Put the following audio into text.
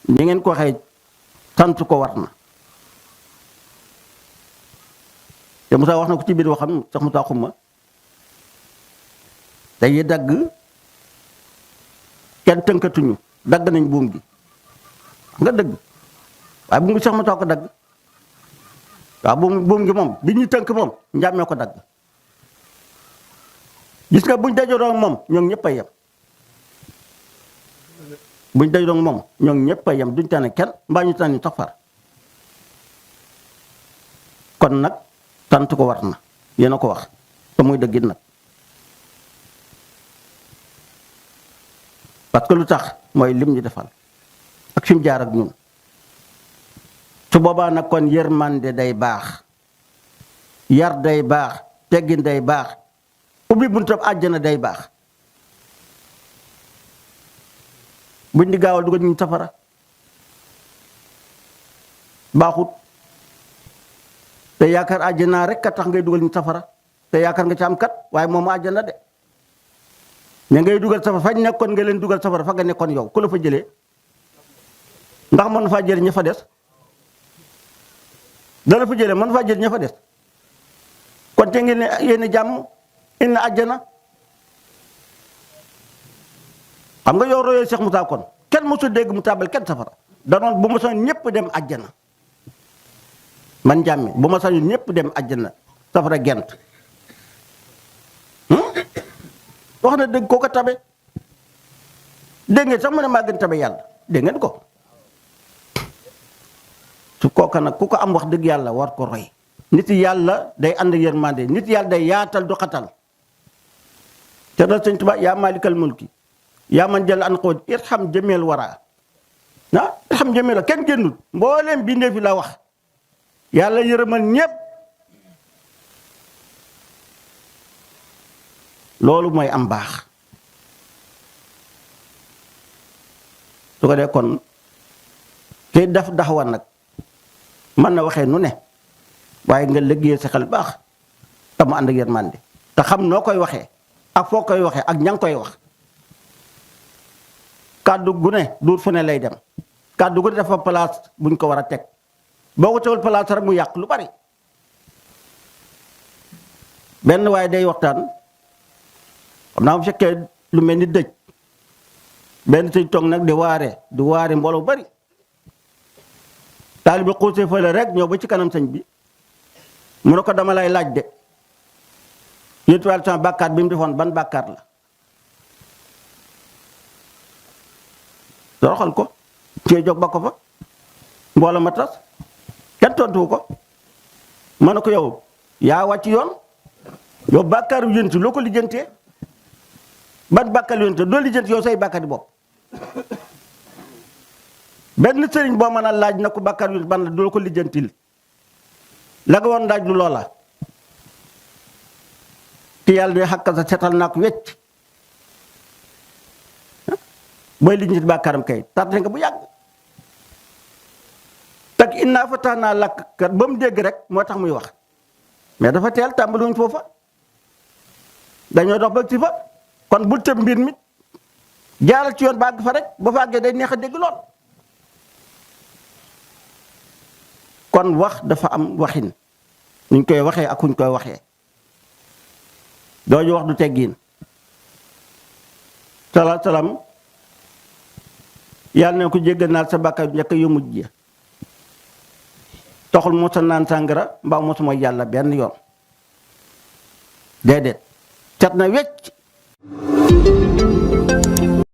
ni ngeen ko waxee sant ko war na te Moussa wax na ko ci biir waxam sax Moussa xuma day dagg kenn tënkatuñu dagg nañ buum gi nga dëgg waaye buum gi sax Moussa ko dagg waaw buum gi moom bi ñu tënk moom njàmmee ko dagg gis nga buñ dajoroo moom ñoo ñëpp a yem buñ dajoroo moom ñoo ñëpp a yem duñ tane kenn mbaa ñu tane sax far kon nag sant ko war na yéen a ko wax te muy dëggit nag parce que lu tax mooy lim ñu defal ak fi mu jaar ak ñun su boobaa nag kon yërmande day baax yar day baax teggin day baax ubbi buntab àjjana day baax buñ di gaawal dugal ñu safara baaxut te yaakaar àjjana rek ka tax ngay dugal ñu safara te yaakaar nga ci am kat waaye moom àjjana de ña ngay dugal safara fañ nekkoon nga leen dugal safara fa nga nekkoon yow ku la fa jëlee ndax mën na faa jëlee ña fa des dana fa jëlee mën na faa jëlee ña fa des kon te ngeen ne yéen jàmm indi àjjana xam nga yow royee Cheikh Moussa kon kenn mosu dégg mu tàbbal kenn safara danoon bu ma soññ ñëpp dem àjjana man jàmmi bu ma sañoon ñëpp dem àjjana safara gent wax na dëgg koo ko tabe dégg ngeen sax mu ne maa gën tabe yàlla dégg ngeen ko su kooka nag ku ko am wax dëgg yàlla war ko roy nit yàlla day ànd yërmande nit yàlla day yaatal du xatal te da Sëñ Tuubaa yaa maalikal mulki yaa man jël an xooj irham jëmeel wara irham jëmeel kenn génnul mbooleem bindee fi la wax yàlla yërëmal ñépp loolu mooy am baax su ko dee kon kiy def daxawa nag mën na waxee nu ne waaye nga liggéey sa xel baax te mu ànd ak yërmande te xam noo koy waxee ak foo koy waxee ak ña ngi koy wax kàddu gu ne duur fu ne lay dem kàddu gu ne dafa place buñ ko war a teg boo ko teewul place rek mu yàq lu bari benn waaye day waxtaan xam naa bu fekkee lu mel ni dëj benn sëñ toog nag di waare mbooloo bari taalibe bi xuusee fële rek ñëw ba ci kanam sëñ bi mu ne ko dama lay laaj de yétuwal sama bàkkaar bi mu defoon ban bàkkaar la doroxal ko cee jóg ba ko fa mbooloo ma tas kenn tontuwu ko ma ne ko yow yaa wàcc yoon yow bàkkaar yu yënti loo ko lijjantee ban bàkkaar yu yënti doo lijjanti yow say bàkkaar yi bopp benn sëriñ boo mën a laaj na ko bàkkaar yu ban la doo ko lijjantil la nga woon laaj lu loola ki yàlla ne xàkkal sa setal naa ko wecc booy lijjanti bàkkaaram kay tardé nga bu yàgg tak innaa fatahnaa laka kat ba mu dégg rek moo tax muy wax mais dafa teel tàmbaliwuñ foofa dañoo dox ba ci fa kon bul tëb mbir mi jaaral ci yoon ba àgg fa rek ba fa àggee day neex a dégg lool kon wax dafa am waxin nuñ koy waxee ak kuñ koy waxee dooju wax du teggiin salaam yàlla ne ko jéggal naa sa bàkkaar njëkk yu mujj ja taxul mosa naan sàngara mbaa mosa mooy yàlla benn yoon déedéet set na wecc